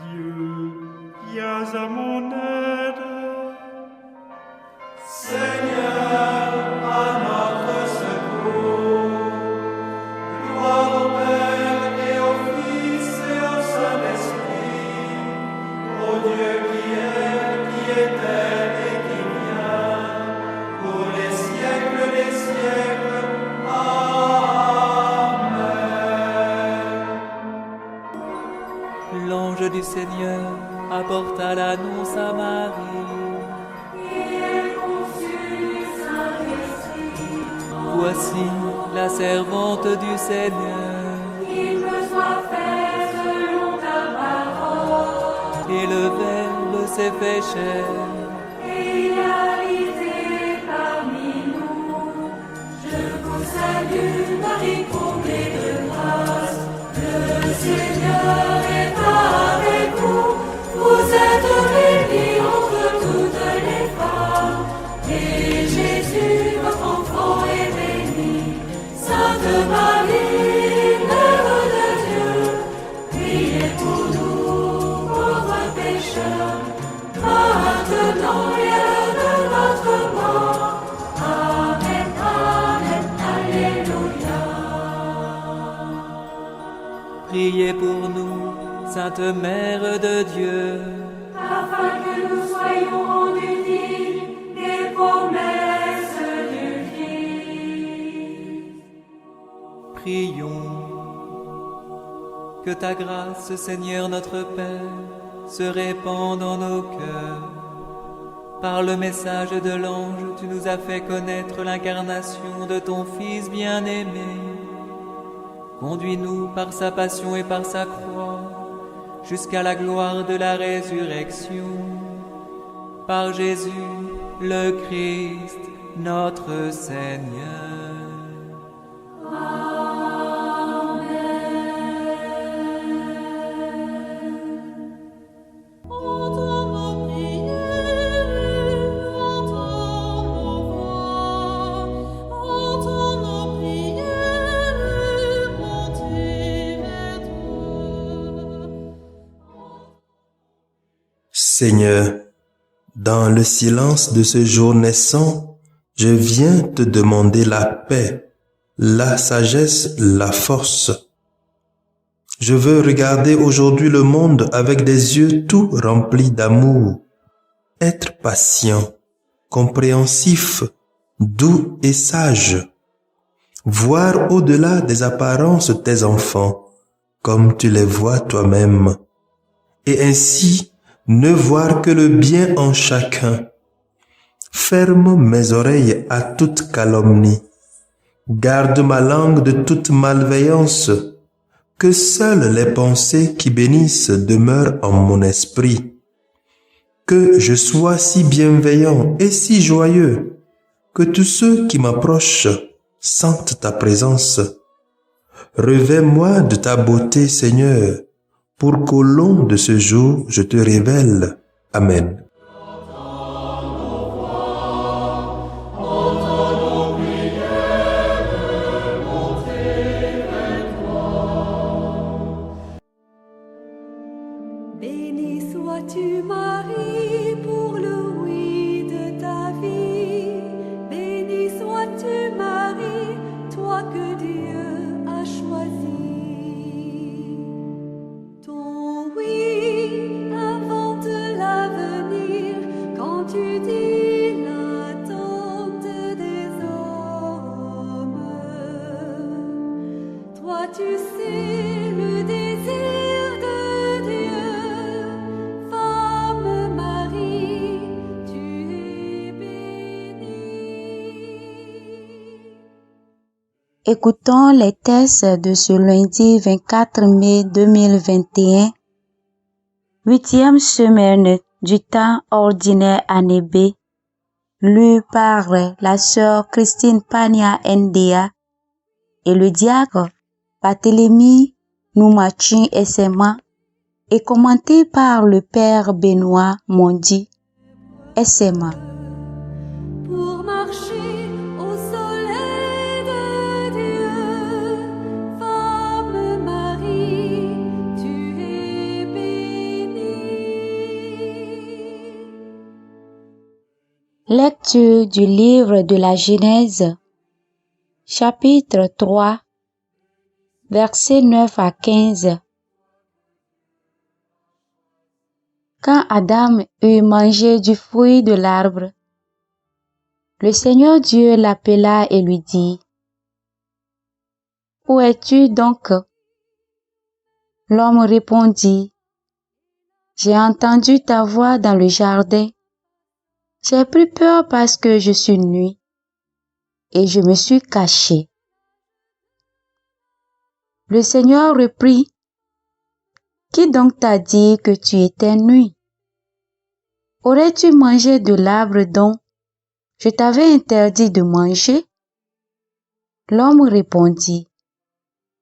Dieu, viens à mon aide. Seigneur, à notre secours. Gloire au Père et au Fils et au Saint-Esprit, au Dieu qui est, qui était et qui vient, pour les siècles des siècles. Amen. L'ange du Seigneur apporta l'annonce à Marie. Voici la servante du Seigneur. Qu'il me soit fait selon ta parole. Et le Verbe s'est fait chair. Et il a habité parmi nous. Je vous salue, Marie, comblée de grâce. Le Seigneur est avec vous. Vous êtes bénie entre toutes les femmes. Et Jésus, votre enfant, est béni. Sainte Marie, Mère de Dieu, priez pour nous, pauvres pécheurs, maintenant et à l'heure de notre mort. Amen, Amen, Alléluia. Priez pour nous, Sainte Mère de Dieu. Afin que nous soyons rendus dignes des promesses du Christ. Prions. Que ta grâce, Seigneur notre Père, se répande dans nos cœurs. Par le message de l'ange, tu nous as fait connaître l'incarnation de ton Fils bien-aimé. Conduis-nous par sa passion et par sa croix, jusqu'à la gloire de la résurrection. Par Jésus, le Christ, notre Seigneur. Seigneur, dans le silence de ce jour naissant, je viens te demander la paix, la sagesse, la force. Je veux regarder aujourd'hui le monde avec des yeux tout remplis d'amour, être patient, compréhensif, doux et sage, voir au-delà des apparences tes enfants, comme tu les vois toi-même, et ainsi ne voir que le bien en chacun. Ferme mes oreilles à toute calomnie. Garde ma langue de toute malveillance. Que seules les pensées qui bénissent demeurent en mon esprit. Que je sois si bienveillant et si joyeux, que tous ceux qui m'approchent sentent ta présence. Revêts-moi de ta beauté, Seigneur, pour qu'au long de ce jour, je te révèle. Amen. Béni sois-tu, Marie, pour le oui de ta vie. Béni sois-tu, Marie, toi que Dieu a choisi. Ton oui invente l'avenir quand tu dis l'attente des hommes. Toi tu sais le désir de Dieu, femme Marie, tu es bénie. Écoutons les textes de ce lundi 24 mai 2021, 8e semaine du temps ordinaire année B, lu par la sœur Christine Pania Ndea et le diacre Barthélemy Noumachin SMA et commenté par le père Benoît Mondi SMA. Pour marcher au soleil de Dieu, femme Marie, tu es bénie. Lecture du livre de la Genèse, chapitre 3, versets 9 à 15. Quand Adam eut mangé du fruit de l'arbre, le Seigneur Dieu l'appela et lui dit, « Où es-tu donc ?» L'homme répondit, « J'ai entendu ta voix dans le jardin. J'ai pris peur parce que je suis nu, et je me suis caché. » Le Seigneur reprit, « Qui donc t'a dit que tu étais nu? Aurais-tu mangé de l'arbre dont je t'avais interdit de manger? » L'homme répondit,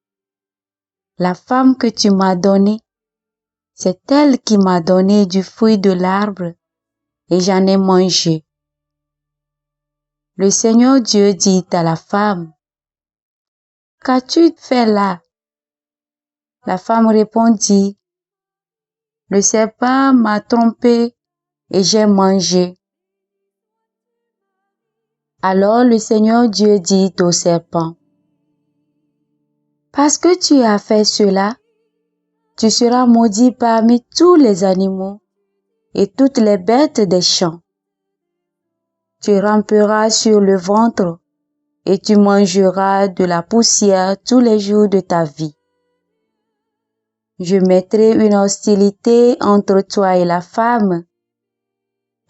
« La femme que tu m'as donnée, c'est elle qui m'a donné du fruit de l'arbre, et j'en ai mangé. » Le Seigneur Dieu dit à la femme, « Qu'as-tu fait là? » La femme répondit, « Le serpent m'a trompée et j'ai mangé. » Alors le Seigneur Dieu dit au serpent, « Parce que tu as fait cela, tu seras maudit parmi tous les animaux et toutes les bêtes des champs. Tu ramperas sur le ventre et tu mangeras de la poussière tous les jours de ta vie. Je mettrai une hostilité entre toi et la femme,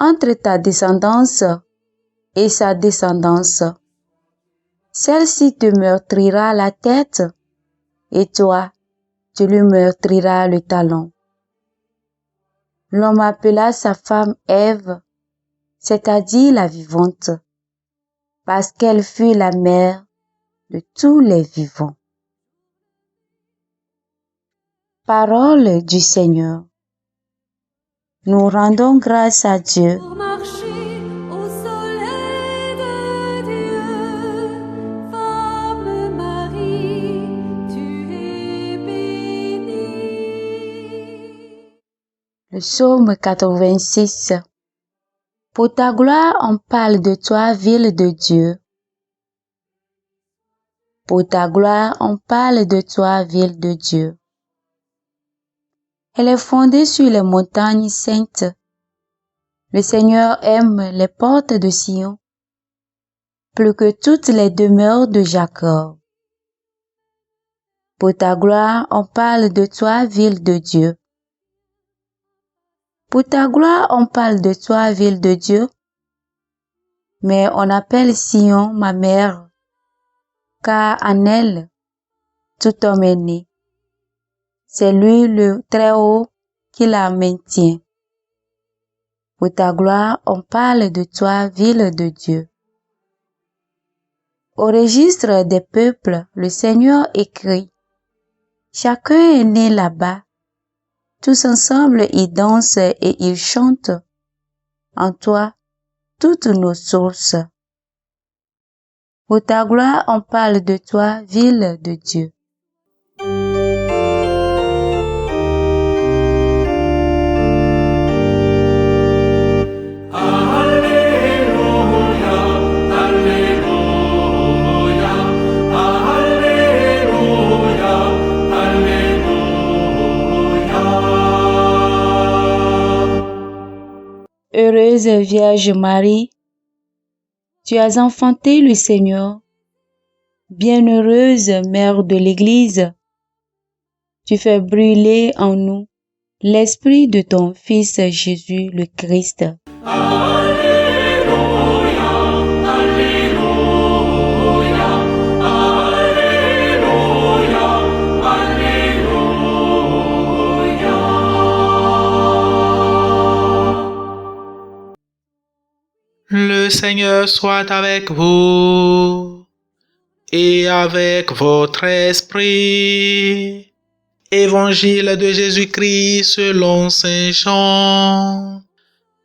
entre ta descendance et sa descendance. Celle-ci te meurtrira la tête, et toi, tu lui meurtriras le talon. » L'homme appela sa femme Ève, c'est-à-dire la vivante, parce qu'elle fut la mère de tous les vivants. Parole du Seigneur. Nous rendons grâce à Dieu. Pour marcher au soleil de Dieu, femme Marie, tu es bénie. Le psaume 86. Pour ta gloire, on parle de toi, ville de Dieu. Pour ta gloire, on parle de toi, ville de Dieu. Elle est fondée sur les montagnes saintes. Le Seigneur aime les portes de Sion, plus que toutes les demeures de Jacob. Pour ta gloire, on parle de toi, ville de Dieu. Pour ta gloire, on parle de toi, ville de Dieu. Mais on appelle Sion ma mère, car en elle, tout homme est né. C'est lui le Très-Haut qui la maintient. Pour ta gloire, on parle de toi, ville de Dieu. Au registre des peuples, le Seigneur écrit, « Chacun est né là-bas. Tous ensemble ils dansent et ils chantent. En toi, toutes nos sources. » Pour ta gloire, on parle de toi, ville de Dieu. Heureuse Vierge Marie, tu as enfanté le Seigneur. Bienheureuse Mère de l'Église, tu fais brûler en nous l'esprit de ton Fils Jésus le Christ. Le Seigneur soit avec vous et avec votre esprit. Évangile de Jésus-Christ selon Saint Jean.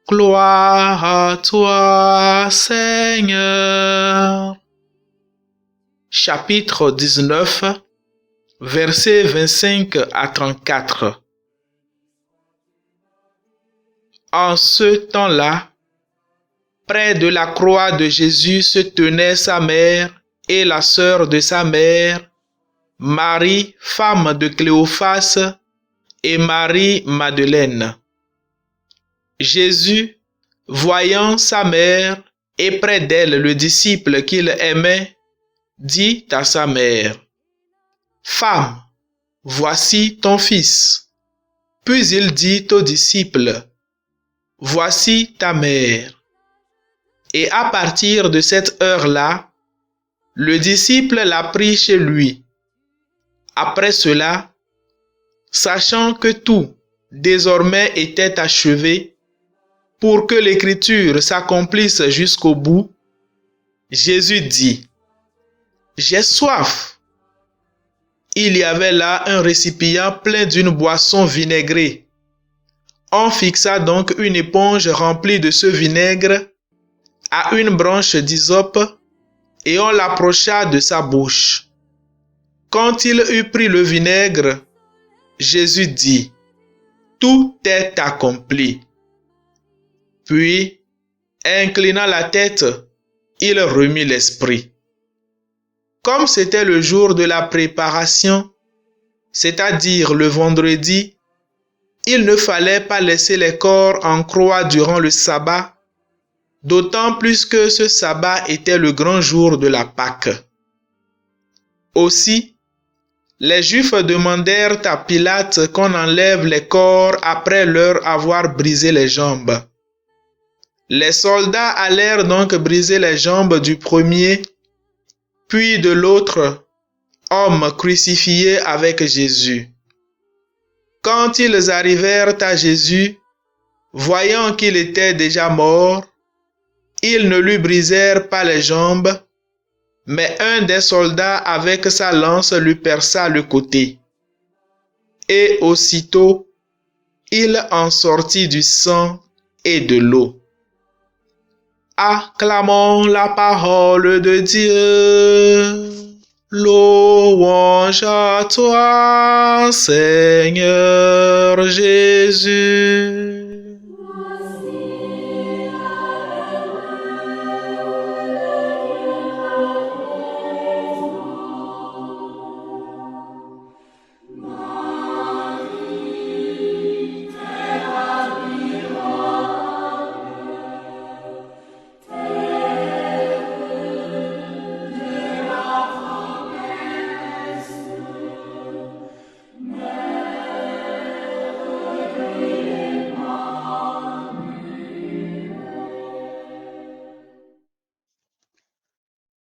Gloire à toi, Seigneur. Chapitre 19, versets 25 à 34. En ce temps-là, près de la croix de Jésus se tenaient sa mère et la sœur de sa mère, Marie, femme de Cléophas, et Marie-Madeleine. Jésus, voyant sa mère et près d'elle le disciple qu'il aimait, dit à sa mère, « Femme, voici ton fils. » Puis il dit au disciple, « Voici ta mère. » Et à partir de cette heure-là, le disciple l'a pris chez lui. Après cela, sachant que tout désormais était achevé, pour que l'écriture s'accomplisse jusqu'au bout, Jésus dit, « J'ai soif. » Il y avait là un récipient plein d'une boisson vinaigrée. On fixa donc une éponge remplie de ce vinaigre à une branche d'hysope et on l'approcha de sa bouche. Quand il eut pris le vinaigre, Jésus dit, « Tout est accompli. » Puis, inclinant la tête, il remit l'esprit. Comme c'était le jour de la préparation, c'est-à-dire le vendredi, il ne fallait pas laisser les corps en croix durant le sabbat, d'autant plus que ce sabbat était le grand jour de la Pâque. Aussi, les Juifs demandèrent à Pilate qu'on enlève les corps après leur avoir brisé les jambes. Les soldats allèrent donc briser les jambes du premier, puis de l'autre, homme crucifié avec Jésus. Quand ils arrivèrent à Jésus, voyant qu'il était déjà mort, ils ne lui brisèrent pas les jambes, mais un des soldats avec sa lance lui perça le côté. Et aussitôt, il en sortit du sang et de l'eau. Acclamons la parole de Dieu. Louange à toi, Seigneur Jésus.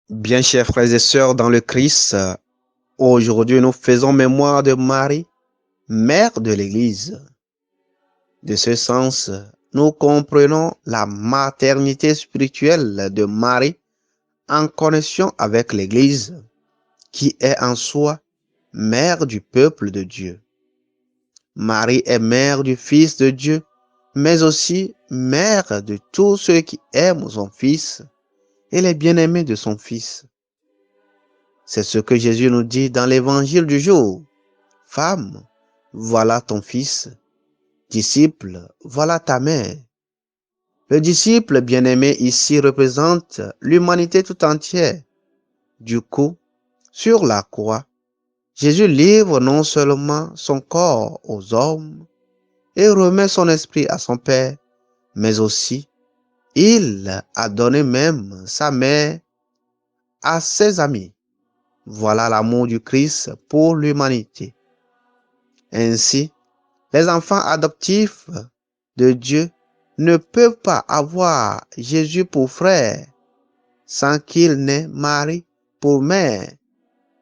Bien, chers frères et sœurs dans le Christ, aujourd'hui nous faisons mémoire de Marie, mère de l'Église. De ce sens, nous comprenons la maternité spirituelle de Marie en connexion avec l'Église, qui est en soi mère du peuple de Dieu. Marie est mère du Fils de Dieu, mais aussi mère de tous ceux qui aiment son Fils et les bien-aimés de son Fils. C'est ce que Jésus nous dit dans l'évangile du jour. Femme, voilà ton fils. Disciple, voilà ta mère. Le disciple bien-aimé ici représente l'humanité tout entière. Du coup, sur la croix, Jésus livre non seulement son corps aux hommes et remet son esprit à son Père, mais aussi il a donné même sa mère à ses amis. Voilà l'amour du Christ pour l'humanité. Ainsi, les enfants adoptifs de Dieu ne peuvent pas avoir Jésus pour frère sans qu'il n'ait Marie pour mère,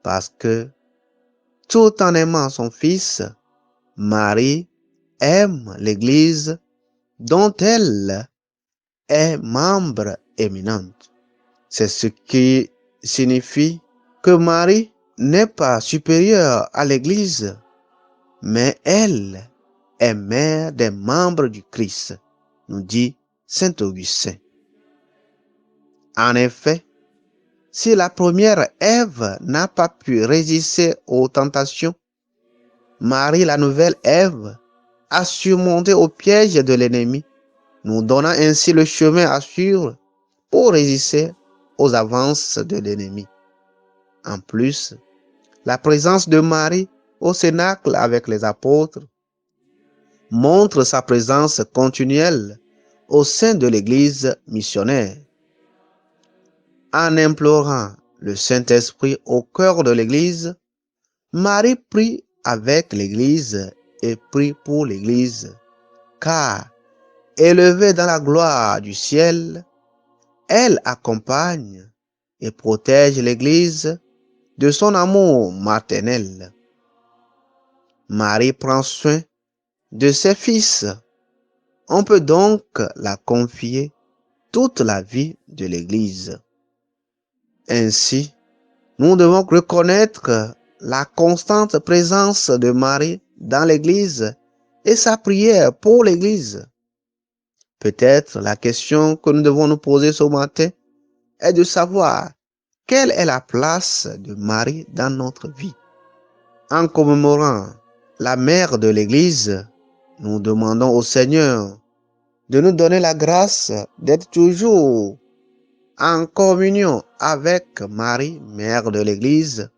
parce que tout en aimant son Fils, Marie aime l'Église dont elle est membre éminente. C'est ce qui signifie que Marie n'est pas supérieure à l'Église, mais elle est mère des membres du Christ, nous dit saint Augustin. En effet, si la première Ève n'a pas pu résister aux tentations, Marie, la nouvelle Ève, a surmonté au piège de l'ennemi, nous donnant ainsi le chemin à suivre pour résister aux avances de l'ennemi. En plus, la présence de Marie au cénacle avec les apôtres montre sa présence continuelle au sein de l'Église missionnaire. En implorant le Saint-Esprit au cœur de l'Église, Marie prie avec l'Église et prie pour l'Église, car, élevée dans la gloire du ciel, elle accompagne et protège l'Église de son amour maternel. Marie prend soin de ses fils. On peut donc la confier toute la vie de l'Église. Ainsi, nous devons reconnaître la constante présence de Marie dans l'Église et sa prière pour l'Église. Peut-être la question que nous devons nous poser ce matin est de savoir quelle est la place de Marie dans notre vie. En commémorant la mère de l'Église, nous demandons au Seigneur de nous donner la grâce d'être toujours en communion avec Marie, mère de l'Église,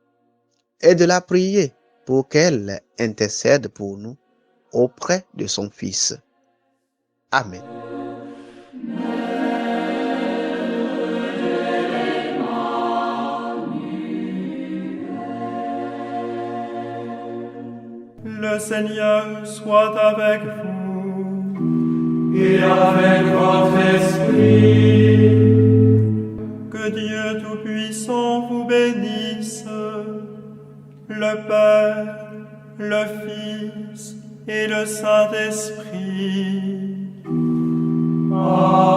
et de la prier pour qu'elle intercède pour nous auprès de son Fils. Amen. Le Seigneur soit avec vous. Et avec votre esprit. Que Dieu Tout-Puissant vous bénisse, le Père, le Fils et le Saint-Esprit. Amen.